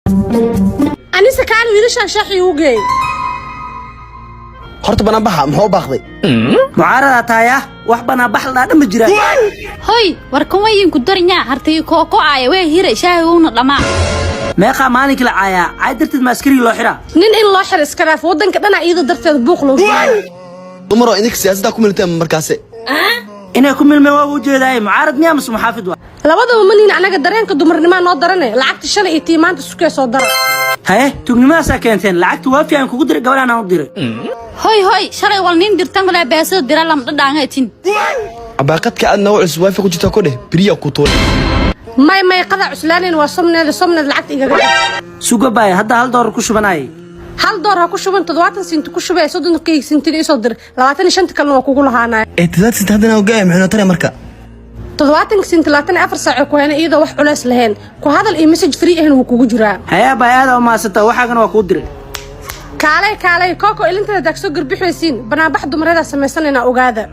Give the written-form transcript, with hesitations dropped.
أنا سكاني ويلش شاحي وجاي horta banaan baxa muxuu baaqday mucaarada taaya wax banaan bax la dhama jira hoy warkan wayin ku darinya hartay ko ay way hiray shaahi uuna dhama meeqa maalinka la caaya ay dartid ma askari loo xira nin in loo xir iska raaf wadanka dhana iyada darteed buuq loo dumaro inik siyaasadda ku miltay markaas inay ku milmay waa u jeeday mucaarad miyaa mas muxaafid waa labadaba maniin anaga dareenka dumarnimo noo daranay lacagta shalay iyo tiimaanta isku soo dara haye tugnimadaas keenteen lacagta waa fiican kugu diray gabarana u diray hoy shalay wal nin dirtan la beesada dira lam dhadhaangatin abaqadka adna oo cusub waafi ku jirta ku dheh biriya ku tool may qada cuslaanin waa somnad lacagta igaga suuga baay hadda $1 ku shubanay $1 ku shuban 70 sent ku shubay 30 sent isoo dir 25 kalena waa kugu lahaanay 30 sent hadana oo gaay maxay tare marka 70 sent 24 saac ku hayna iyada wax culays lahayn ku hadal iyo message free ahna wuu kugu jiraa haya baay aad oo maasata waxaagana waa ku diray kaalay koko ilinta dagso garbixaysiin banaan bax dumarada sameeysanayna ogaada